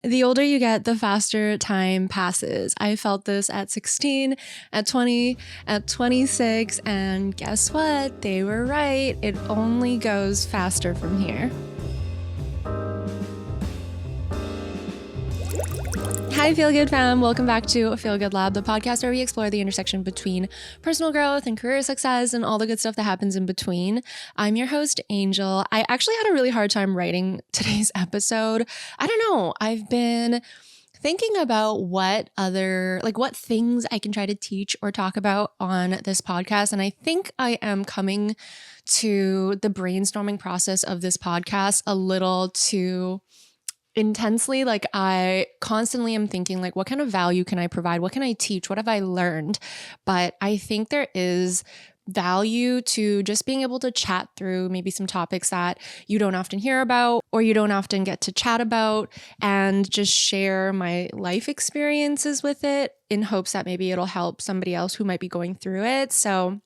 The older you get, the faster time passes. I felt this at 16, at 20, at 26, and guess what? They were right. It only goes faster from here. Hi, Feel Good fam. Welcome back to Feel Good Lab, the podcast where we explore the intersection between personal growth and career success and all the good stuff that happens in between. I'm your host, Angel. I actually had a really hard time writing today's episode. I don't know. I've been thinking about what things I can try to teach or talk about on this podcast. And I think I am coming to the brainstorming process of this podcast a little too intensely. Like, I constantly am thinking, like, what kind of value can I provide? What can I teach? What have I learned? But I think there is value to just being able to chat through maybe some topics that you don't often hear about or you don't often get to chat about, and just share my life experiences with it in hopes that maybe it'll help somebody else who might be going through it. So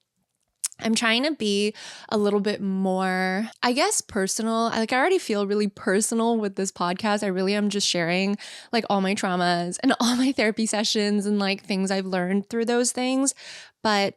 I'm trying to be a little bit more, I guess, personal. I already feel really personal with this podcast. I really am just sharing like all my traumas and all my therapy sessions and like things I've learned through those things. But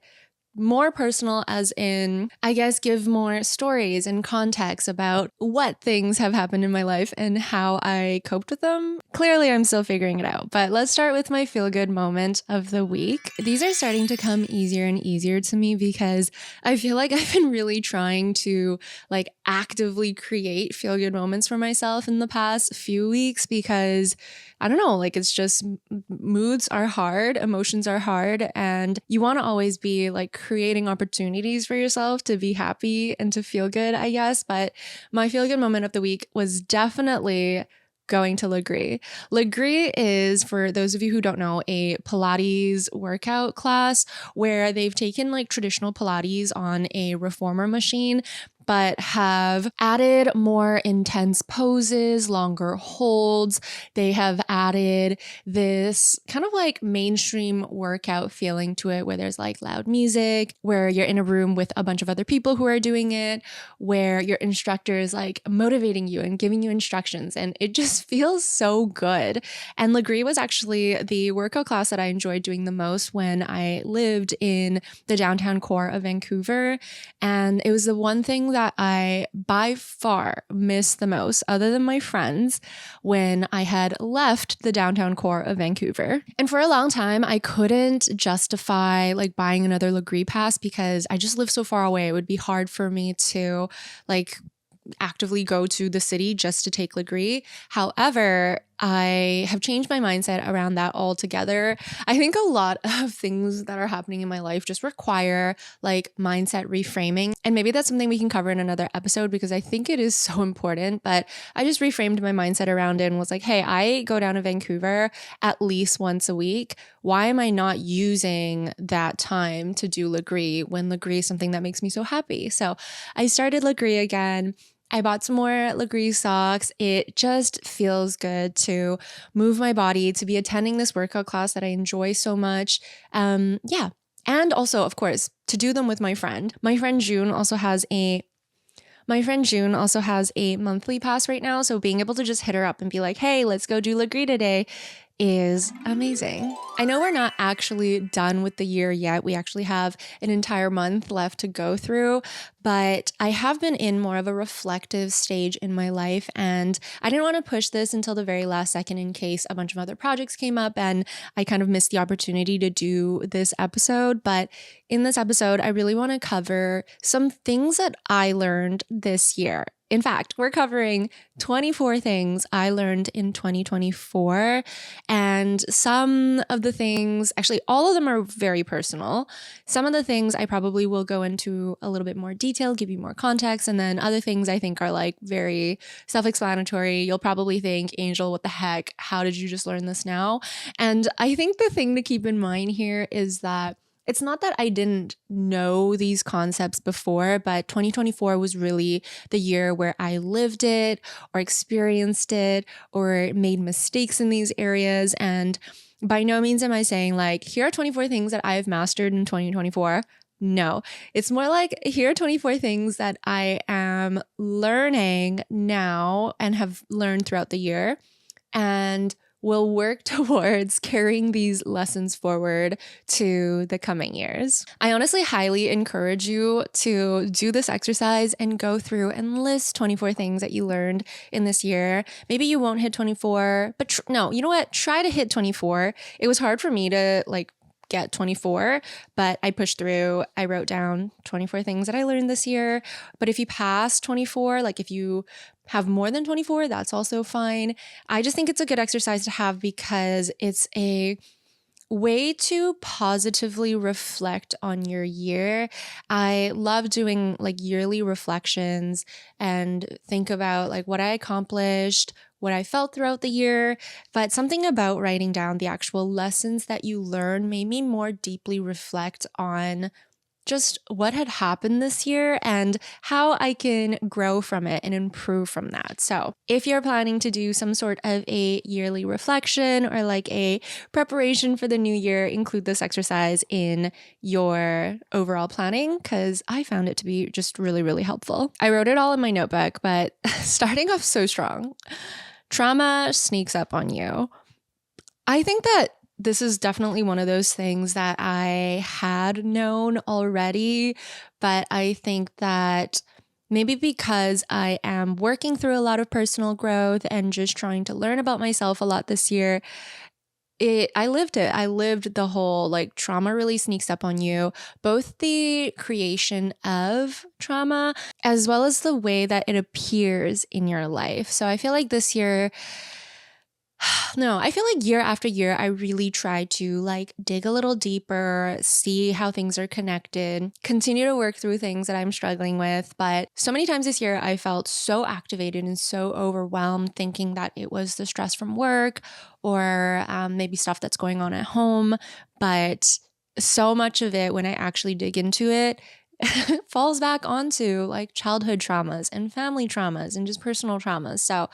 more personal as in, I guess, give more stories and context about what things have happened in my life and how I coped with them. Clearly, I'm still figuring it out, but let's start with my feel-good moment of the week. These are starting to come easier and easier to me because I feel like I've been really trying to like actively create feel-good moments for myself in the past few weeks because I don't know, like it's just moods are hard, emotions are hard, and you want to always be like creating opportunities for yourself to be happy and to feel good, I guess. But my feel good moment of the week was definitely going to Lagree. Lagree is, for those of you who don't know, a Pilates workout class where they've taken like traditional Pilates on a reformer machine, but have added more intense poses, longer holds. They have added this kind of like mainstream workout feeling to it where there's like loud music, where you're in a room with a bunch of other people who are doing it, where your instructor is like motivating you and giving you instructions. And it just feels so good. And Lagree was actually the workout class that I enjoyed doing the most when I lived in the downtown core of Vancouver. And it was the one thing that I by far missed the most, other than my friends, when I had left the downtown core of Vancouver. And for a long time, I couldn't justify like buying another Lagree pass because I just live so far away. It would be hard for me to like actively go to the city just to take Lagree. However, I have changed my mindset around that altogether. I think a lot of things that are happening in my life just require like mindset reframing. And maybe that's something we can cover in another episode because I think it is so important. But I just reframed my mindset around it and was like, hey, I go down to Vancouver at least once a week. Why am I not using that time to do Lagree when Lagree is something that makes me so happy? So I started Lagree again. I bought some more Lagree socks. It just feels good to move my body, to be attending this workout class that I enjoy so much. Yeah. And also, of course, to do them with my friend. My friend June also has a monthly pass right now. So being able to just hit her up and be like, hey, let's go do Lagree today is amazing. I know we're not actually done with the year yet. We actually have an entire month left to go through, but I have been in more of a reflective stage in my life, and I didn't want to push this until the very last second in case a bunch of other projects came up and I kind of missed the opportunity to do this episode. But in this episode, I really want to cover some things that I learned this year. In fact, we're covering 24 things I learned in 2024. And some of the things, actually, all of them are very personal. Some of the things I probably will go into a little bit more detail, give you more context. And then other things I think are like very self-explanatory. You'll probably think, Angel, what the heck? How did you just learn this now? And I think the thing to keep in mind here is that it's not that I didn't know these concepts before, but 2024 was really the year where I lived it or experienced it or made mistakes in these areas. And by no means am I saying like, here are 24 things that I've mastered in 2024. No, it's more like here are 24 things that I am learning now and have learned throughout the year and we'll work towards carrying these lessons forward to the coming years. I honestly highly encourage you to do this exercise and go through and list 24 things that you learned in this year. Maybe you won't hit 24, but no, you know what? Try to hit 24. It was hard for me to get 24, but I pushed through. I wrote down 24 things that I learned this year. But if you pass 24, if you have more than 24, that's also fine. I just think it's a good exercise to have because it's a way to positively reflect on your year. I love doing yearly reflections and think about what I accomplished, what I felt throughout the year, but something about writing down the actual lessons that you learn made me more deeply reflect on just what had happened this year and how I can grow from it and improve from that. So if you're planning to do some sort of a yearly reflection or a preparation for the new year, include this exercise in your overall planning because I found it to be just really, really helpful. I wrote it all in my notebook, but starting off so strong, trauma sneaks up on you. I think that this is definitely one of those things that I had known already, but I think that maybe because I am working through a lot of personal growth and just trying to learn about myself a lot this year, I lived it. I lived the whole trauma really sneaks up on you, both the creation of trauma as well as the way that it appears in your life. So I feel like this year, no, I feel like year after year, I really try to dig a little deeper, see how things are connected, continue to work through things that I'm struggling with. But so many times this year, I felt so activated and so overwhelmed thinking that it was the stress from work or maybe stuff that's going on at home. But so much of it, when I actually dig into it, falls back onto childhood traumas and family traumas and just personal traumas. So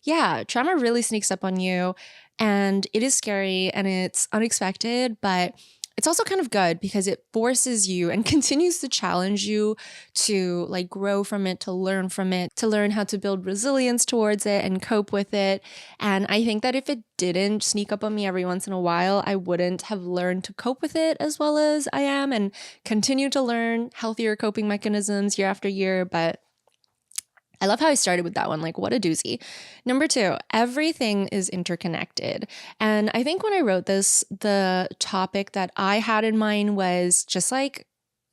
yeah, trauma really sneaks up on you and it is scary and it's unexpected, but it's also kind of good because it forces you and continues to challenge you to grow from it, to learn from it, to learn how to build resilience towards it and cope with it. And I think that if it didn't sneak up on me every once in a while, I wouldn't have learned to cope with it as well as I am and continue to learn healthier coping mechanisms year after year. But I love how I started with that one. What a doozy. Number 2, everything is interconnected. And I think when I wrote this, the topic that I had in mind was just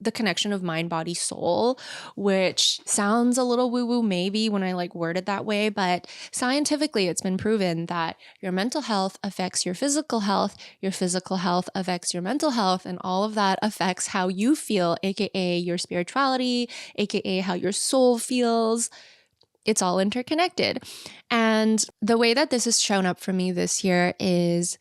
the connection of mind, body, soul, which sounds a little woo-woo maybe when I word it that way, but scientifically it's been proven that your mental health affects your physical health affects your mental health, and all of that affects how you feel, aka your spirituality, aka how your soul feels. It's all interconnected. And the way that this has shown up for me this year is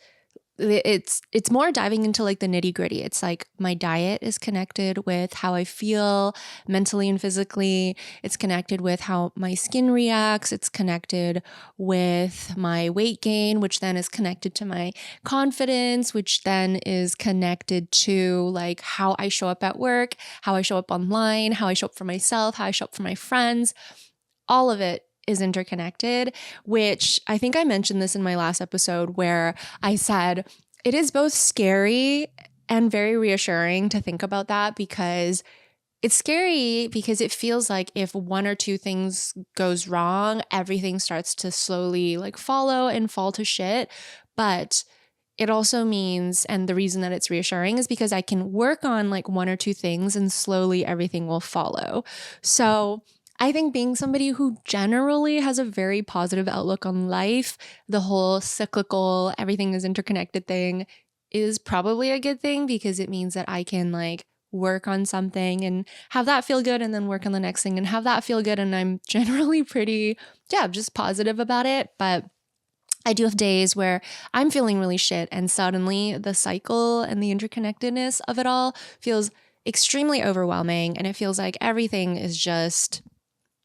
it's more diving into the nitty gritty. It's my diet is connected with how I feel mentally and physically. It's connected with how my skin reacts. It's connected with my weight gain, which then is connected to my confidence, which then is connected to how I show up at work, how I show up online, how I show up for myself, how I show up for my friends. All of it is interconnected, which I think I mentioned this in my last episode where I said it is both scary and very reassuring to think about that, because it's scary because it feels like if one or two things goes wrong, everything starts to slowly follow and fall to shit. But it also means, and the reason that it's reassuring is because I can work on one or two things and slowly everything will follow. So I think being somebody who generally has a very positive outlook on life, the whole cyclical, everything is interconnected thing is probably a good thing, because it means that I can work on something and have that feel good and then work on the next thing and have that feel good. And I'm generally pretty, just positive about it. But I do have days where I'm feeling really shit and suddenly the cycle and the interconnectedness of it all feels extremely overwhelming. And it feels like everything is just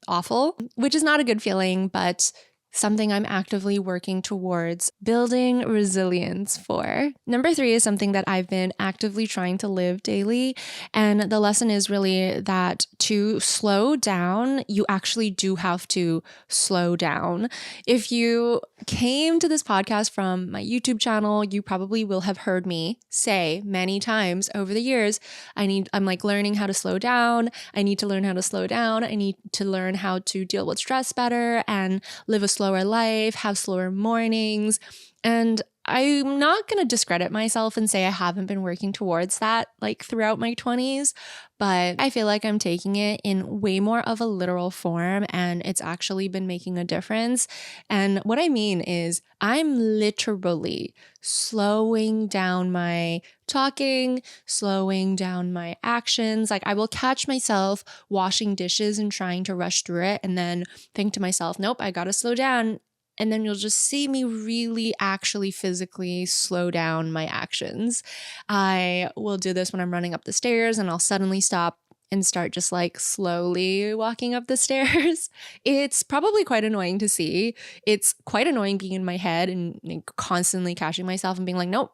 awful, which is not a good feeling, but something I'm actively working towards building resilience for. Number 3 is something that I've been actively trying to live daily. And the lesson is really that to slow down, you actually do have to slow down. If you came to this podcast from my YouTube channel, you probably will have heard me say many times over the years, I'm like learning how to slow down. I need to learn how to slow down. I need to learn how to deal with stress better and live a slower life, have slower mornings. And I'm not going to discredit myself and say I haven't been working towards that like throughout my 20s, but I feel like I'm taking it in way more of a literal form and it's actually been making a difference. And what I mean is I'm literally slowing down my talking, slowing down my actions. Like I will catch myself washing dishes and trying to rush through it and then think to myself, nope, I got to slow down. And then you'll just see me really actually physically slow down my actions. I will do this when I'm running up the stairs and I'll suddenly stop and start just like slowly walking up the stairs. It's probably quite annoying to see. It's quite annoying being in my head and constantly catching myself and being like, nope,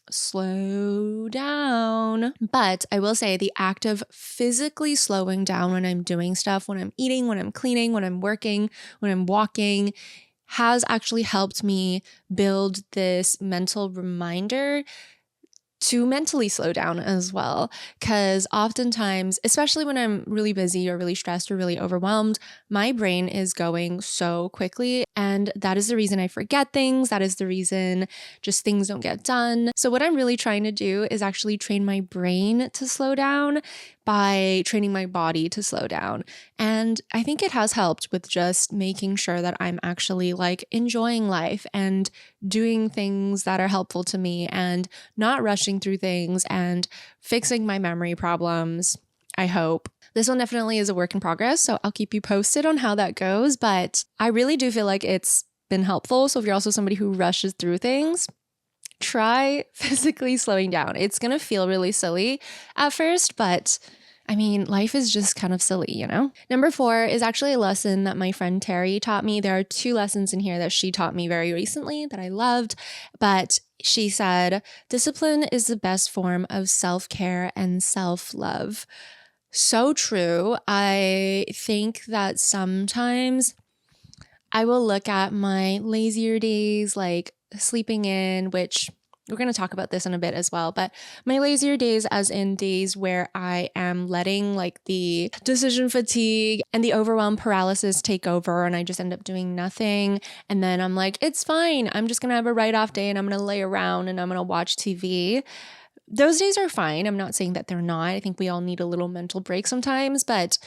slow down. But I will say the act of physically slowing down when I'm doing stuff, when I'm eating, when I'm cleaning, when I'm working, when I'm walking, has actually helped me build this mental reminder to mentally slow down as well. Because oftentimes, especially when I'm really busy or really stressed or really overwhelmed, my brain is going so quickly. And that is the reason I forget things. That is the reason just things don't get done. So what I'm really trying to do is actually train my brain to slow down by training my body to slow down. And I think it has helped with just making sure that I'm actually like enjoying life and doing things that are helpful to me and not rushing through things and fixing my memory problems, I hope. This one definitely is a work in progress, so I'll keep you posted on how that goes, but I really do feel like it's been helpful. So if you're also somebody who rushes through things, try physically slowing down. It's going to feel really silly at first, but I mean, life is just kind of silly, you know? Number 4 is actually a lesson that my friend Terry taught me. There are 2 lessons in here that she taught me very recently that I loved, but she said, discipline is the best form of self-care and self-love. So true. I think that sometimes I will look at my lazier days, like sleeping in, which we're going to talk about this in a bit as well, but my lazier days as in days where I am letting like the decision fatigue and the overwhelm paralysis take over and I just end up doing nothing. And then I'm like, it's fine. I'm just going to have a write-off day and I'm going to lay around and I'm going to watch TV. Those days are fine. I'm not saying that they're not. I think we all need a little mental break sometimes, but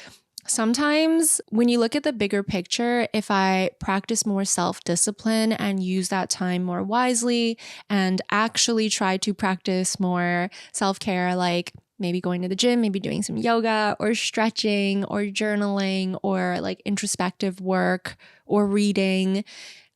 sometimes when you look at the bigger picture, if I practice more self-discipline and use that time more wisely and actually try to practice more self-care, like maybe going to the gym, maybe doing some yoga or stretching or journaling or like introspective work or reading,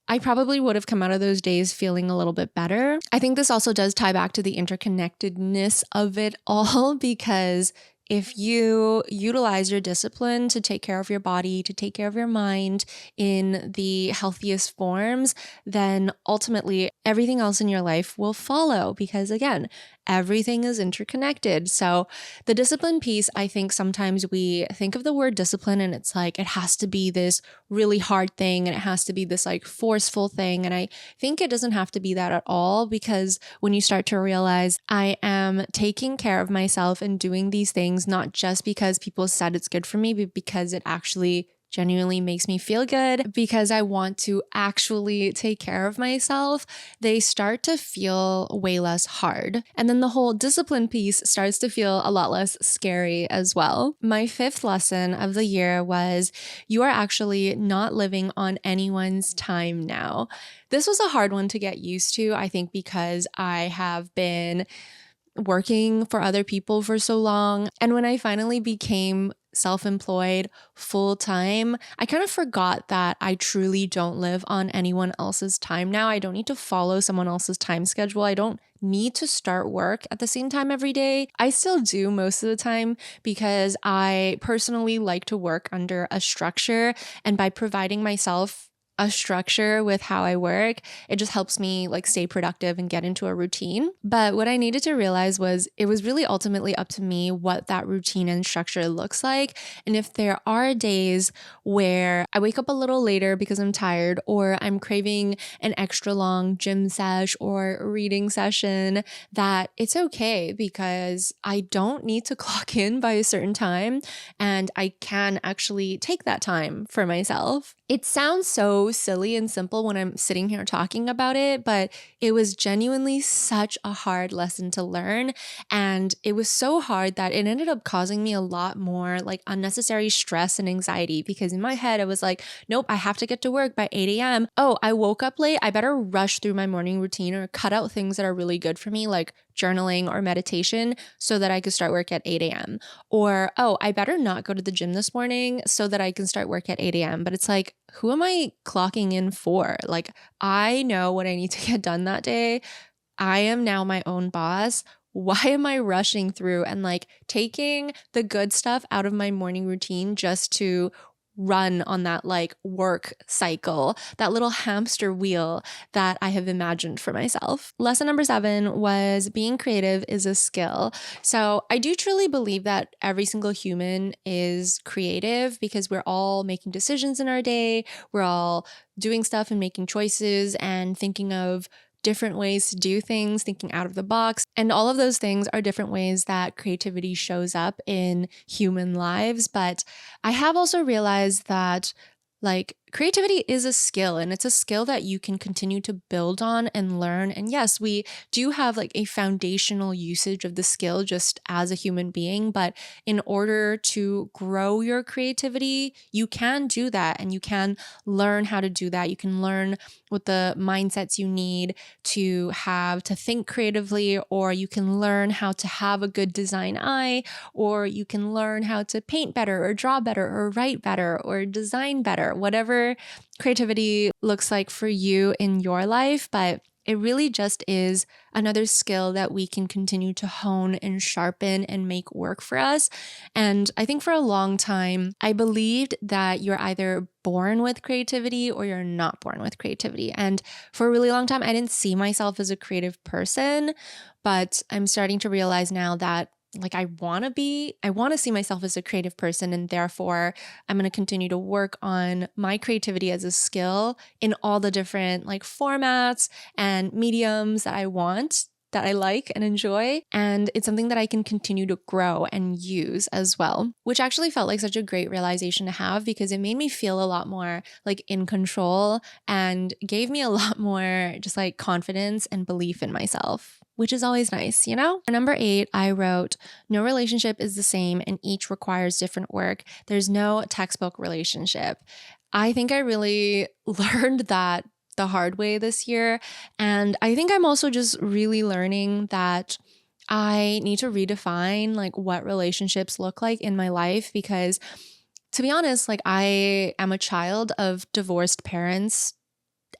I probably would have come out of those days feeling a little bit better. I think this also does tie back to the interconnectedness of it all, because if you utilize your discipline to take care of your body, to take care of your mind in the healthiest forms, then ultimately everything else in your life will follow, because again, everything is interconnected. So the discipline piece, I think sometimes we think of the word discipline and it's like it has to be this really hard thing and it has to be this like forceful thing. And I think it doesn't have to be that at all, because when you start to realize I am taking care of myself and doing these things, not just because people said it's good for me, but because it actually genuinely makes me feel good, because I want to actually take care of myself, they start to feel way less hard. And then the whole discipline piece starts to feel a lot less scary as well. My 5th lesson of the year was you are actually not living on anyone's time now. This was a hard one to get used to, I think, because I have been working for other people for so long. And when I finally became self-employed full-time, I kind of forgot that I truly don't live on anyone else's time now. I don't need to follow someone else's time schedule. I don't need to start work at the same time every day. I still do most of the time because I personally like to work under a structure, and by providing myself a structure with how I work. It just helps me like stay productive and get into a routine. But what I needed to realize was it was really ultimately up to me what that routine and structure looks like. And if there are days where I wake up a little later because I'm tired, or I'm craving an extra long gym sesh or reading session, that it's okay because I don't need to clock in by a certain time and I can actually take that time for myself. It sounds so silly and simple when I'm sitting here talking about it, but it was genuinely such a hard lesson to learn. And it was so hard that it ended up causing me a lot more like unnecessary stress and anxiety, because in my head, I was like, nope, I have to get to work by 8 a.m. Oh, I woke up late. I better rush through my morning routine or cut out things that are really good for me, like journaling or meditation, so that I could start work at 8 a.m. Or, oh, I better not go to the gym this morning so that I can start work at 8 a.m. But it's like, who am I clocking in for? Like, I know what I need to get done that day. I am now my own boss. Why am I rushing through and like taking the good stuff out of my morning routine just to run on that like work cycle, that little hamster wheel that I have imagined for myself? Lesson number 7 was being creative is a skill. So I do truly believe that every single human is creative because we're all making decisions in our day. We're all doing stuff and making choices and thinking of different ways to do things, thinking out of the box. And all of those things are different ways that creativity shows up in human lives. But I have also realized that like creativity is a skill, and it's a skill that you can continue to build on and learn. And yes, we do have like a foundational usage of the skill just as a human being, but in order to grow your creativity, you can do that and you can learn how to do that. You can learn what the mindsets you need to have to think creatively, or you can learn how to have a good design eye, or you can learn how to paint better or draw better or write better or design better, whatever creativity looks like for you in your life. But it really just is another skill that we can continue to hone and sharpen and make work for us. And I think for a long time, I believed that you're either born with creativity or you're not born with creativity. And for a really long time, I didn't see myself as a creative person, but I'm starting to realize now that like I want to see myself as a creative person, and therefore I'm going to continue to work on my creativity as a skill in all the different like formats and mediums that I want, that I like and enjoy. And it's something that I can continue to grow and use as well, which actually felt like such a great realization to have, because it made me feel a lot more like in control and gave me a lot more just like confidence and belief in myself, which is always nice, you know? For number 8, I wrote, no relationship is the same and each requires different work. There's no textbook relationship. I think I really learned that the hard way this year. And I think I'm also just really learning that I need to redefine like what relationships look like in my life, because to be honest, like I am a child of divorced parents.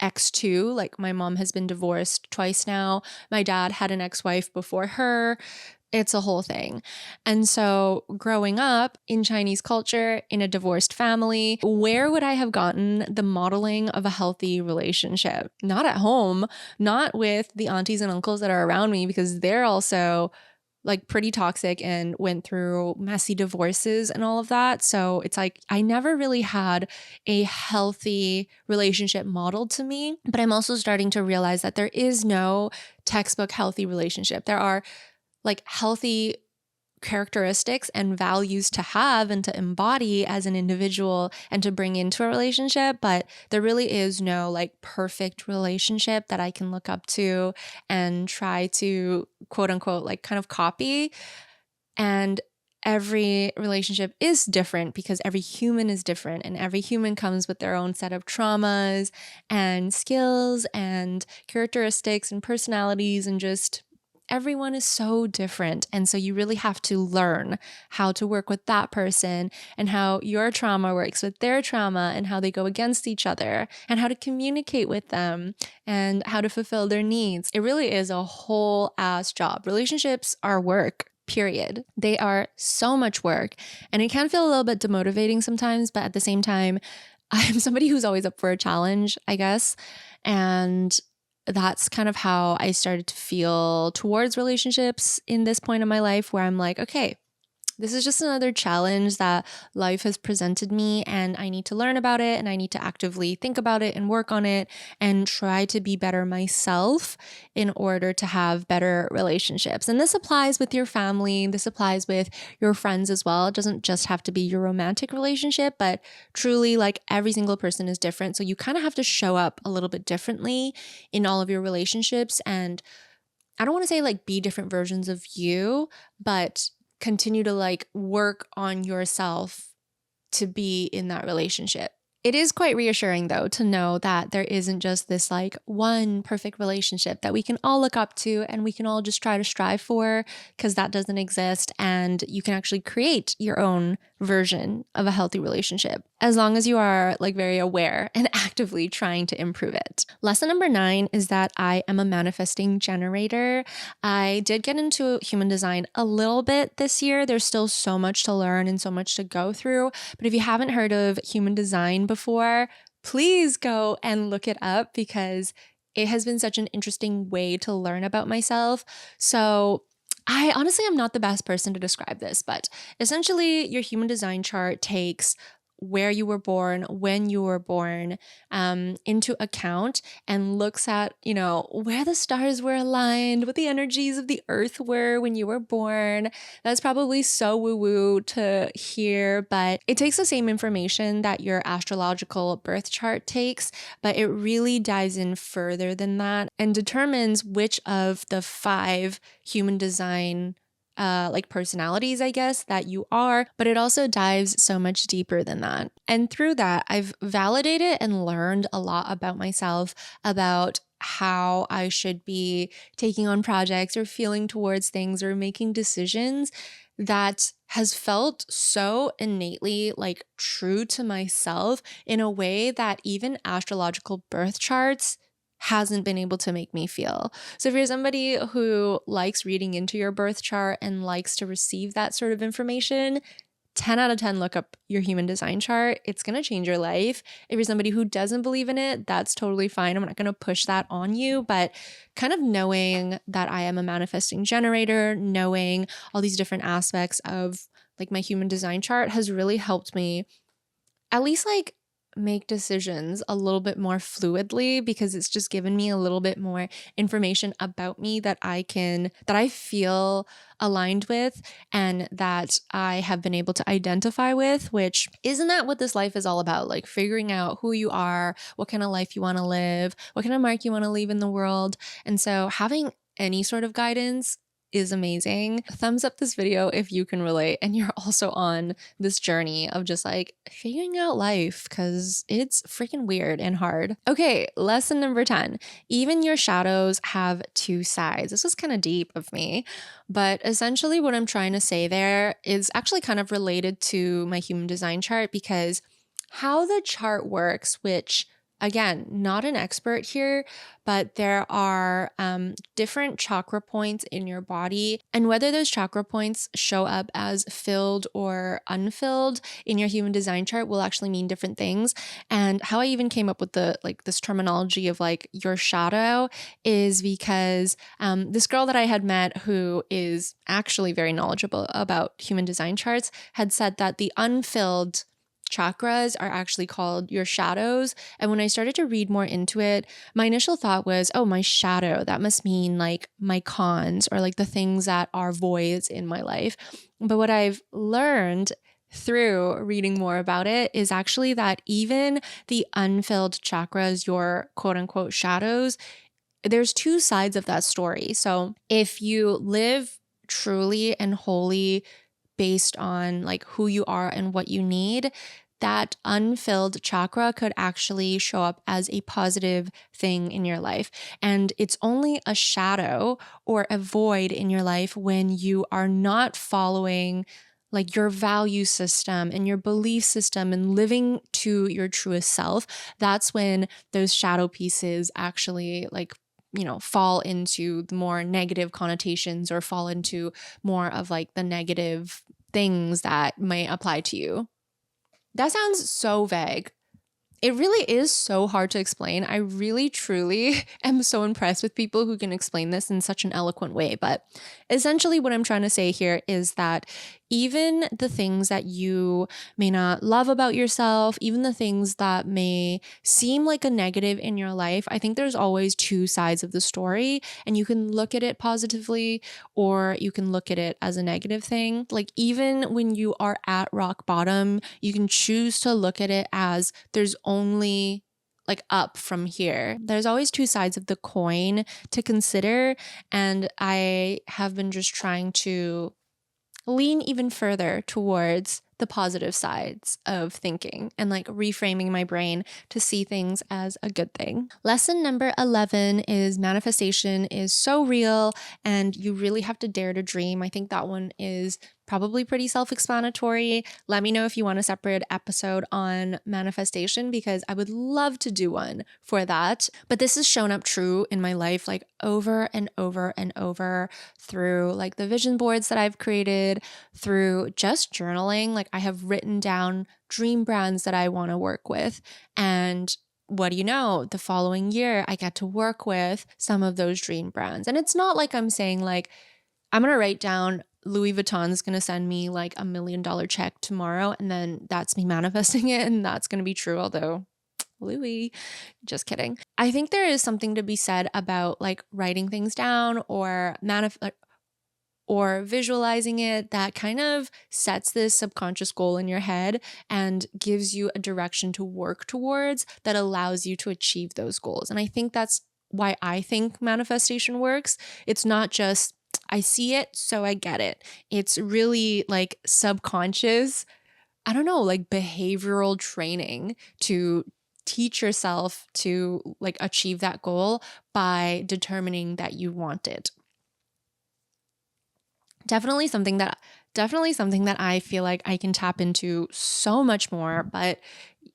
X2, like my mom has been divorced twice now. My dad had an ex-wife before her. It's a whole thing. And so growing up in Chinese culture, in a divorced family, where would I have gotten the modeling of a healthy relationship? Not at home, not with the aunties and uncles that are around me, because they're also like pretty toxic and went through messy divorces and all of that. So it's like I never really had a healthy relationship modeled to me. But I'm also starting to realize that there is no textbook healthy relationship. There are like healthy characteristics and values to have and to embody as an individual and to bring into a relationship, but there really is no like perfect relationship that I can look up to and try to quote unquote like kind of copy. And every relationship is different because every human is different, and every human comes with their own set of traumas and skills and characteristics and personalities, and just everyone is so different. And so you really have to learn how to work with that person and how your trauma works with their trauma and how they go against each other and how to communicate with them and how to fulfill their needs. It really is a whole ass job. Relationships are work. Period. They are so much work, and it can feel a little bit demotivating sometimes, but at the same time, I'm somebody who's always up for a challenge, I guess. And that's kind of how I started to feel towards relationships in this point in my life where I'm like, okay, this is just another challenge that life has presented me, and I need to learn about it, and I need to actively think about it and work on it and try to be better myself in order to have better relationships. And this applies with your family, this applies with your friends as well. It doesn't just have to be your romantic relationship, but truly, like, every single person is different. So you kind of have to show up a little bit differently in all of your relationships. And I don't want to say like be different versions of you, but continue to like work on yourself to be in that relationship. It is quite reassuring though to know that there isn't just this like one perfect relationship that we can all look up to and we can all just try to strive for, because that doesn't exist, and you can actually create your own version of a healthy relationship as long as you are like very aware and actively trying to improve it. Lesson number 9 is that I am a manifesting generator. I did get into human design a little bit this year. There's still so much to learn and so much to go through. But if you haven't heard of human design before, please go and look it up, because it has been such an interesting way to learn about myself. So I honestly am not the best person to describe this, but essentially your human design chart takes where you were born, when you were born, into account, and looks at, where the stars were aligned, what the energies of the earth were when you were born. That's probably so woo-woo to hear, but it takes the same information that your astrological birth chart takes, but it really dives in further than that and determines which of the 5 human design like personalities, I guess, that you are, but it also dives so much deeper than that. And through that, I've validated and learned a lot about myself, about how I should be taking on projects or feeling towards things or making decisions, that has felt so innately like true to myself in a way that even astrological birth charts hasn't been able to make me feel. So if you're somebody who likes reading into your birth chart and likes to receive that sort of information, 10 out of 10 look up your human design chart. It's going to change your life. If you're somebody who doesn't believe in it, that's totally fine. I'm not going to push that on you, but kind of knowing that I am a manifesting generator, knowing all these different aspects of like my human design chart has really helped me at least like make decisions a little bit more fluidly, because it's just given me a little bit more information about me that I feel aligned with and that I have been able to identify with, which isn't that what this life is all about? Like figuring out who you are, what kind of life you want to live, what kind of mark you want to leave in the world. And so having any sort of guidance is amazing. Thumbs up this video if you can relate and you're also on this journey of just like figuring out life, because it's freaking weird and hard. Okay, lesson number 10. Even your shadows have 2 sides. This was kind of deep of me, but essentially what I'm trying to say there is actually kind of related to my human design chart, because how the chart works, which again, not an expert here, but there are different chakra points in your body, and whether those chakra points show up as filled or unfilled in your human design chart will actually mean different things. And how I even came up with this terminology of like your shadow is because this girl that I had met, who is actually very knowledgeable about human design charts, had said that the unfilled chakras are actually called your shadows. And when I started to read more into it, my initial thought was, oh, my shadow, that must mean like my cons or like the things that are voids in my life. But what I've learned through reading more about it is actually that even the unfilled chakras, your quote unquote shadows, there's 2 sides of that story. So if you live truly and wholly based on like who you are and what you need, that unfilled chakra could actually show up as a positive thing in your life. And it's only a shadow or a void in your life when you are not following like your value system and your belief system and living to your truest self. That's when those shadow pieces actually like fall into the more negative connotations or fall into more of like the negative things that might apply to you. That sounds so vague, It really is so hard to explain. I really, truly am so impressed with people who can explain this in such an eloquent way. But essentially, what I'm trying to say here is that even the things that you may not love about yourself, even the things that may seem like a negative in your life, I think there's always two sides of the story, and you can look at it positively or you can look at it as a negative thing. Like, even when you are at rock bottom, you can choose to look at it as there's only like up from here. There's always two sides of the coin to consider, and I have been just trying to lean even further towards the positive sides of thinking and like reframing my brain to see things as a good thing. Lesson number 11 is manifestation is so real and you really have to dare to dream. I think that one is probably pretty self-explanatory. Let me know if you want a separate episode on manifestation because I would love to do one for that. But this has shown up true in my life like over and over and over through like the vision boards that I've created, through just journaling. Like I have written down dream brands that I want to work with, and what do you know? The following year, I get to work with some of those dream brands. And it's not like I'm saying like, I'm going to write down Louis Vuitton's going to send me like $1 million check tomorrow, and then that's me manifesting it and that's going to be true. Although Louis, just kidding. I think there is something to be said about like writing things down or or visualizing it that kind of sets this subconscious goal in your head and gives you a direction to work towards that allows you to achieve those goals. And I think that's why I think manifestation works. It's not just I see it, so I get it. It's really like subconscious, I don't know, like behavioral training to teach yourself to like achieve that goal by determining that you want it. Definitely something that I feel like I can tap into so much more, but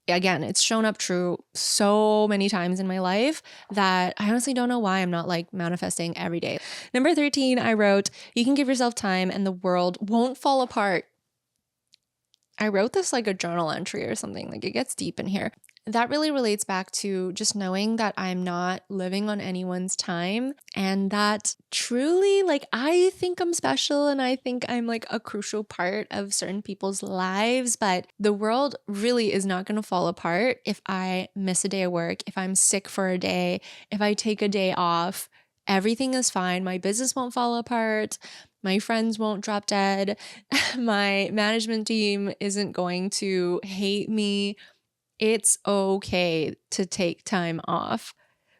again, it's shown up true so many times in my life that I honestly don't know why I'm not like manifesting every day. Number 13, I wrote, you can give yourself time and the world won't fall apart. I wrote this like a journal entry or something, like it gets deep in here. That really relates back to just knowing that I'm not living on anyone's time and that truly, like, I think I'm special and I think I'm like a crucial part of certain people's lives, but the world really is not going to fall apart if I miss a day of work, if I'm sick for a day, if I take a day off. Everything is fine. My business won't fall apart. My friends won't drop dead. My management team isn't going to hate me. It's okay to take time off.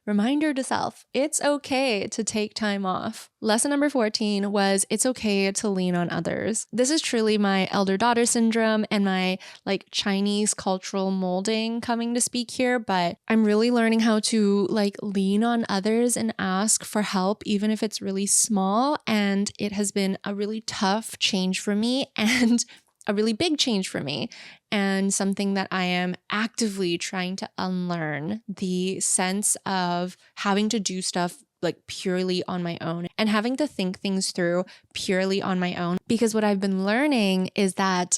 Reminder to self, it's okay to take time off. Lesson number 14 was it's okay to lean on others. This is truly my elder daughter syndrome and my like Chinese cultural molding coming to speak here, but I'm really learning how to like lean on others and ask for help, even if it's really small. And it has been a really tough change for me and a really big change for me, and something that I am actively trying to unlearn, the sense of having to do stuff like purely on my own and having to think things through purely on my own. Because what I've been learning is that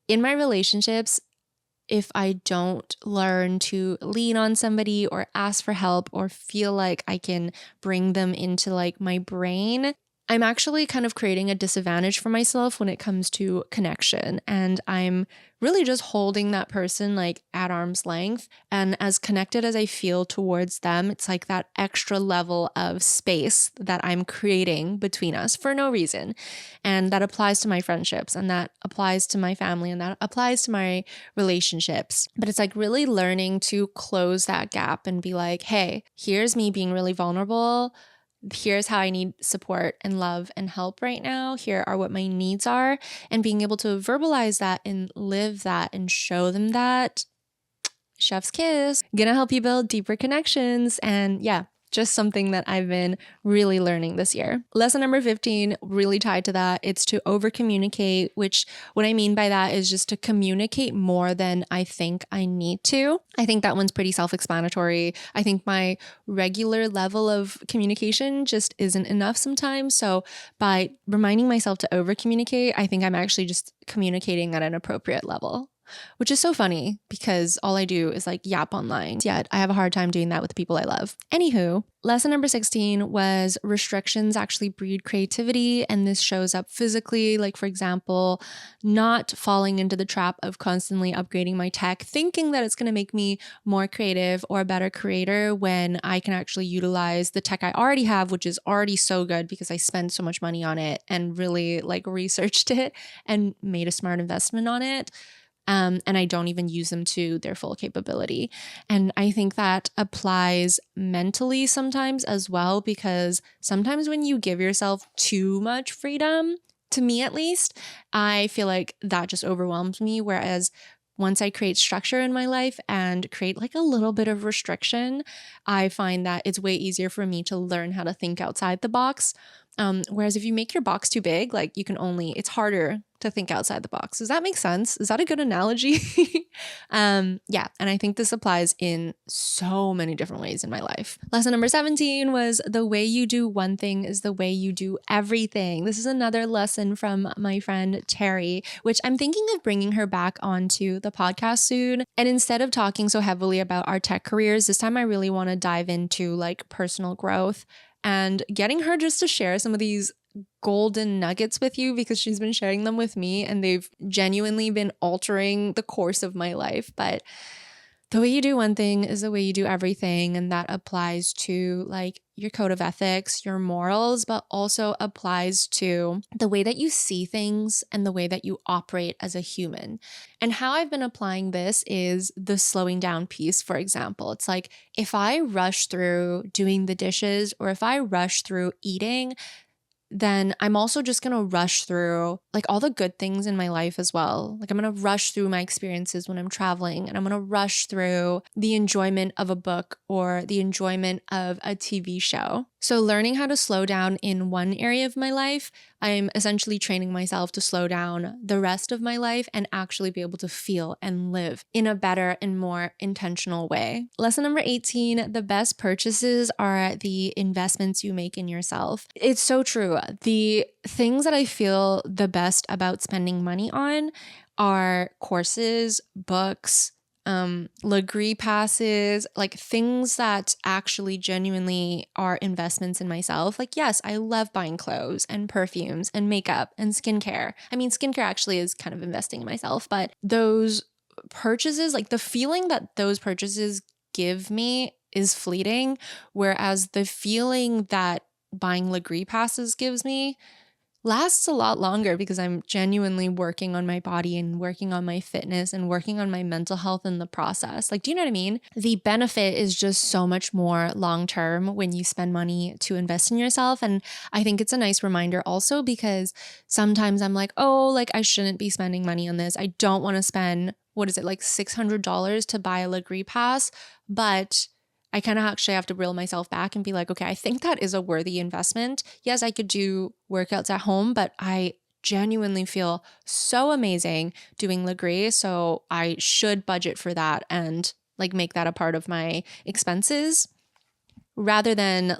in my relationships, if I don't learn to lean on somebody or ask for help or feel like I can bring them into like my brain, I'm actually kind of creating a disadvantage for myself when it comes to connection. And I'm really just holding that person like at arm's length. And as connected as I feel towards them, it's like that extra level of space that I'm creating between us for no reason. And that applies to my friendships, and that applies to my family, and that applies to my relationships. But it's like really learning to close that gap and be like, hey, here's me being really vulnerable. Here's how I need support and love and help right now. Here are what my needs are. And being able to verbalize that and live that and show them that, chef's kiss, gonna help you build deeper connections. And yeah, just something that I've been really learning this year. Lesson number 15, really tied to that, it's to over communicate, which what I mean by that is just to communicate more than I think I need to. I think that one's pretty self-explanatory. I think my regular level of communication just isn't enough sometimes. So by reminding myself to over communicate, I think I'm actually just communicating at an appropriate level. which is so funny because all I do is like yap online. Yet I have a hard time doing that with the people I love. Anywho, lesson number 16 was restrictions actually breed creativity. And this shows up physically, like for example, not falling into the trap of constantly upgrading my tech, thinking that it's going to make me more creative or a better creator when I can actually utilize the tech I already have, which is already so good because I spend so much money on it and really like researched it and made a smart investment on it. And I don't even use them to their full capability. And I think that applies mentally sometimes as well, because sometimes when you give yourself too much freedom, to me at least, I feel like that just overwhelms me. Whereas once I create structure in my life and create like a little bit of restriction, I find that it's way easier for me to learn how to think outside the box. Whereas if you make your box too big, like it's harder to think outside the box. Does that make sense? Is that a good analogy? Yeah. And I think this applies in so many different ways in my life. Lesson number 17 was the way you do one thing is the way you do everything. This is another lesson from my friend Terry, which I'm thinking of bringing her back onto the podcast soon. And instead of talking so heavily about our tech careers, this time I really want to dive into like personal growth and getting her just to share some of these golden nuggets with you, because she's been sharing them with me and they've genuinely been altering the course of my life. But the way you do one thing is the way you do everything. And that applies to like your code of ethics, your morals, but also applies to the way that you see things and the way that you operate as a human. And how I've been applying this is the slowing down piece, for example. It's like if I rush through doing the dishes or if I rush through eating, then I'm also just going to rush through like all the good things in my life as well. Like I'm going to rush through my experiences when I'm traveling, and I'm going to rush through the enjoyment of a book or the enjoyment of a TV show. So learning how to slow down in one area of my life, I'm essentially training myself to slow down the rest of my life and actually be able to feel and live in a better and more intentional way. Lesson number 18, the best purchases are the investments you make in yourself. It's so true. The things that I feel the best about spending money on are courses, books, Legree passes, like things that actually genuinely are investments in myself. Like, yes, I love buying clothes and perfumes and makeup and skincare. I mean, skincare actually is kind of investing in myself, but those purchases, like the feeling that those purchases give me is fleeting. Whereas the feeling that buying Legree passes gives me lasts a lot longer because I'm genuinely working on my body and working on my fitness and working on my mental health in the process. Like, do you know what I mean? The benefit is just so much more long-term when you spend money to invest in yourself. And I think it's a nice reminder also because sometimes I'm like, oh, like I shouldn't be spending money on this. I don't want to spend, what is it, like $600 to buy a Legree pass, but I kind of actually have to reel myself back and be like, okay, I think that is a worthy investment. Yes, I could do workouts at home, but I genuinely feel so amazing doing Legree. So I should budget for that and like make that a part of my expenses rather than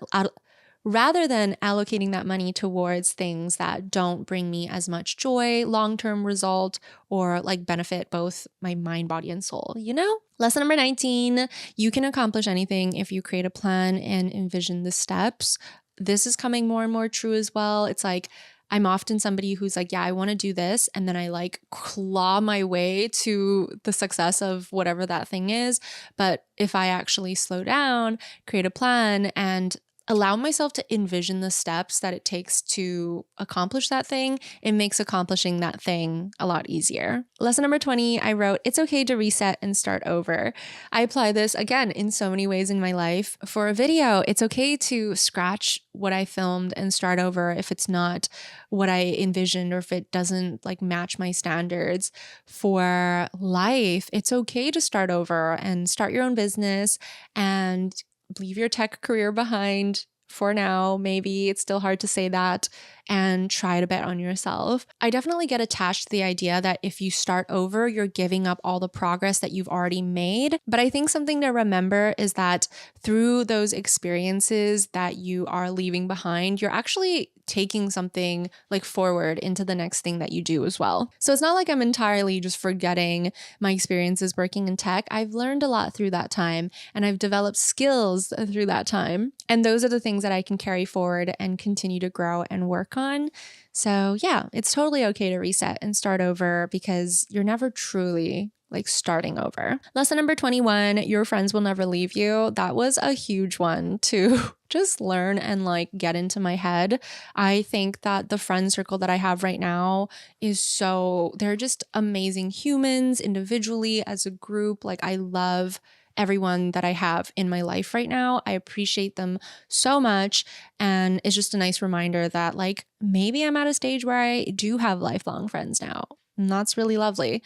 allocating that money towards things that don't bring me as much joy, long-term result, or like benefit both my mind, body, and soul, you know? Lesson number 19, you can accomplish anything if you create a plan and envision the steps. This is coming more and more true as well. It's like, I'm often somebody who's like, yeah, I want to do this. And then I like claw my way to the success of whatever that thing is. But if I actually slow down, create a plan, and allow myself to envision the steps that it takes to accomplish that thing, it makes accomplishing that thing a lot easier. Lesson number 20, I wrote, it's okay to reset and start over. I apply this again in so many ways in my life. For a video, it's okay to scratch what I filmed and start over if it's not what I envisioned or if it doesn't like match my standards. For life, it's okay to start over and start your own business and leave your tech career behind for now. Maybe it's still hard to say that, and try to bet on yourself. I definitely get attached to the idea that if you start over, you're giving up all the progress that you've already made. But I think something to remember is that through those experiences that you are leaving behind, you're actually taking something like forward into the next thing that you do as well. So it's not like I'm entirely just forgetting my experiences working in tech. I've learned a lot through that time, and I've developed skills through that time. And those are the things that I can carry forward and continue to grow and work on. So yeah, it's totally okay to reset and start over, because you're never truly like starting over. Lesson number 21, your friends will never leave you. That was a huge one to just learn and like get into my head. I think that the friend circle that I have right now they're just amazing humans individually, as a group. Like, I love everyone that I have in my life right now. I appreciate them so much. And it's just a nice reminder that like maybe I'm at a stage where I do have lifelong friends now. And that's really lovely.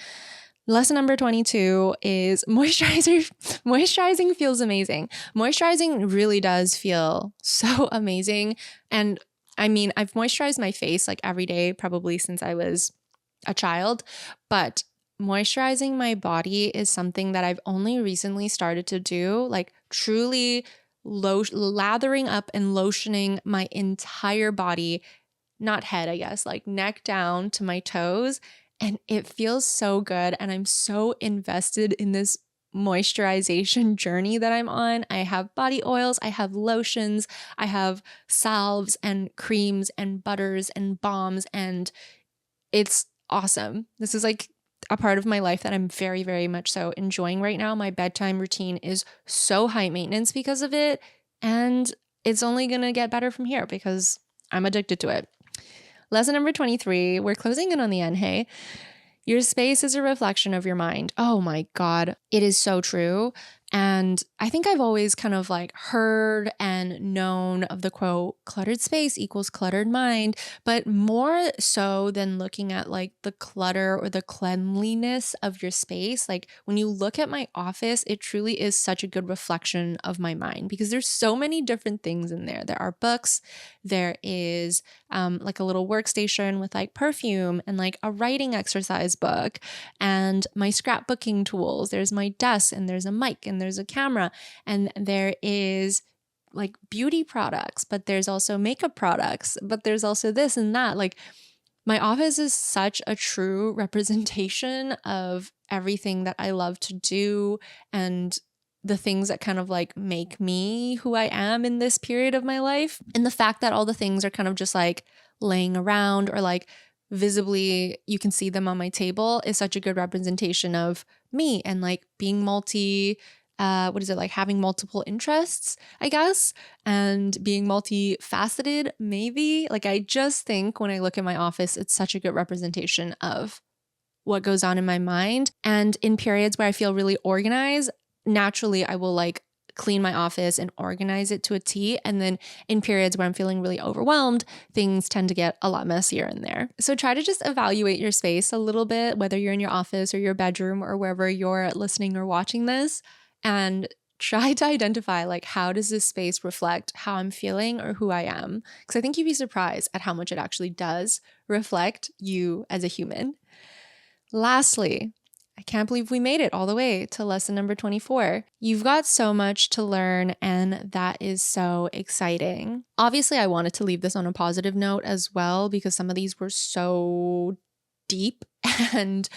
Lesson number 22 is moisturizing feels amazing. Moisturizing really does feel so amazing. And I mean, I've moisturized my face like every day, probably since I was a child, but moisturizing my body is something that I've only recently started to do, like truly lathering up and lotioning my entire body, not head, I guess, like neck down to my toes. And it feels so good. And I'm so invested in this moisturization journey that I'm on. I have body oils, I have lotions, I have salves and creams and butters and balms, and it's awesome. This is like a part of my life that I'm very, very much so enjoying right now. My bedtime routine is so high maintenance because of it. And it's only going to get better from here because I'm addicted to it. Lesson number 23, we're closing in on the end, hey? Your space is a reflection of your mind. Oh my God, it is so true. And I think I've always kind of like heard and known of the quote, cluttered space equals cluttered mind, but more so than looking at like the clutter or the cleanliness of your space. Like when you look at my office, it truly is such a good reflection of my mind, because there's so many different things in there. There are books, there is like a little workstation with like perfume and like a writing exercise book and my scrapbooking tools. There's my desk and there's a mic and there's a camera, and there is like beauty products, but there's also makeup products, but there's also this and that. Like my office is such a true representation of everything that I love to do and the things that kind of like make me who I am in this period of my life. And the fact that all the things are kind of just like laying around or like visibly you can see them on my table is such a good representation of me and like being like having multiple interests, I guess, and being multifaceted, maybe. Like I just think when I look at my office, it's such a good representation of what goes on in my mind. And in periods where I feel really organized, naturally I will like clean my office and organize it to a T. And then in periods where I'm feeling really overwhelmed, things tend to get a lot messier in there. So try to just evaluate your space a little bit, whether you're in your office or your bedroom or wherever you're listening or watching this, and try to identify like, how does this space reflect how I'm feeling or who I am? Because I think you'd be surprised at how much it actually does reflect you as a human. Lastly, I can't believe we made it all the way to lesson number 24. You've got so much to learn, and that is so exciting. Obviously, I wanted to leave this on a positive note as well, because some of these were so deep and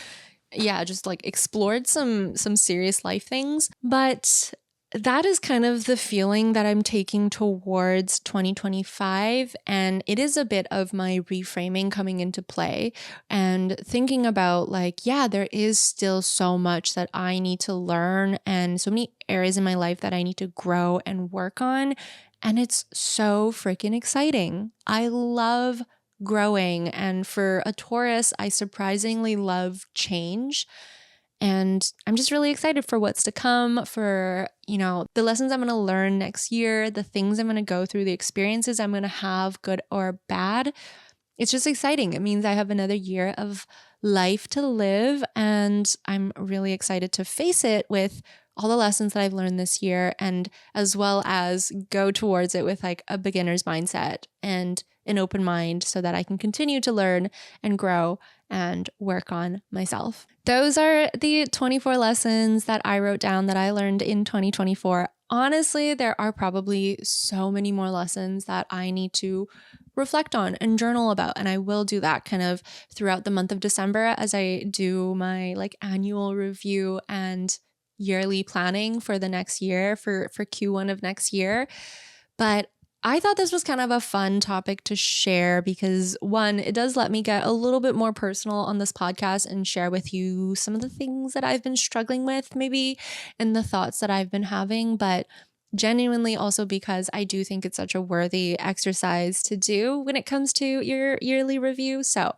yeah, just like explored some serious life things. But that is kind of the feeling that I'm taking towards 2025. And it is a bit of my reframing coming into play and thinking about like, yeah, there is still so much that I need to learn and so many areas in my life that I need to grow and work on. And it's so freaking exciting. I love growing. And for a Taurus, I surprisingly love change. And I'm just really excited for what's to come, for, the lessons I'm going to learn next year, the things I'm going to go through, the experiences I'm going to have, good or bad. It's just exciting. It means I have another year of life to live, and I'm really excited to face it with all the lessons that I've learned this year, and as well as go towards it with like a beginner's mindset and an open mind so that I can continue to learn and grow and work on myself. Those are the 24 lessons that I wrote down that I learned in 2024. Honestly, there are probably so many more lessons that I need to reflect on and journal about. And I will do that kind of throughout the month of December as I do my like annual review and yearly planning for the next year, for Q1 of next year. But I thought this was kind of a fun topic to share because one, it does let me get a little bit more personal on this podcast and share with you some of the things that I've been struggling with maybe and the thoughts that I've been having, but genuinely also because I do think it's such a worthy exercise to do when it comes to your yearly review. So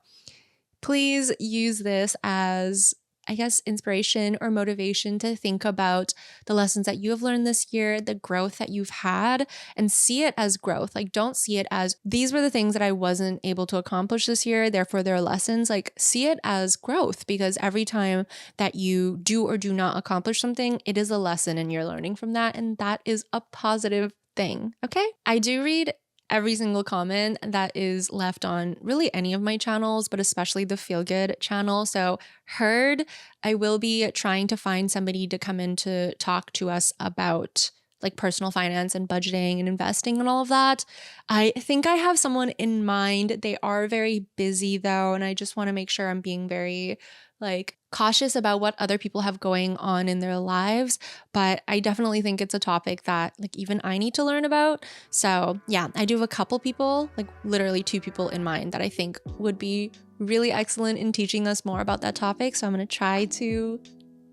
please use this as, I guess, inspiration or motivation to think about the lessons that you have learned this year, the growth that you've had, and see it as growth. Like, don't see it as these were the things that I wasn't able to accomplish this year, therefore there are lessons. Like, see it as growth, because every time that you do or do not accomplish something, it is a lesson and you're learning from that. And that is a positive thing. Okay. I do read every single comment that is left on really any of my channels, but especially the Feel Good channel. So Heard, I will be trying to find somebody to come in to talk to us about like personal finance and budgeting and investing and all of that. I think I have someone in mind. They are very busy though, and I just want to make sure I'm being very like cautious about what other people have going on in their lives. But I definitely think it's a topic that like even I need to learn about. So yeah, I do have a couple people, like literally 2 people in mind that I think would be really excellent in teaching us more about that topic. So I'm going to try to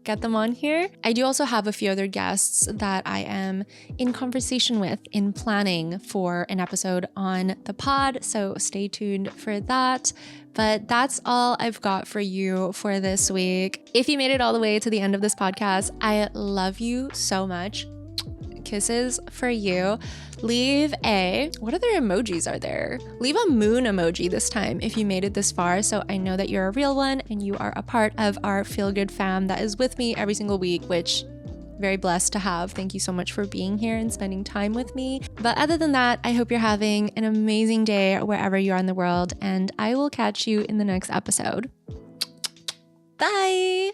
get them on here. I do also have a few other guests that I am in conversation with in planning for an episode on the pod, so stay tuned for that. But that's all I've got for you for this week. If you made it all the way to the end of this podcast, I love you so much. Kisses for you. Leave what other emojis are there? Leave a moon emoji this time if you made it this far, so I know that you're a real one and you are a part of our Feel Good fam that is with me every single week, which very blessed to have. Thank you so much for being here and spending time with me. But other than that, I hope you're having an amazing day wherever you are in the world, and I will catch you in the next episode. Bye!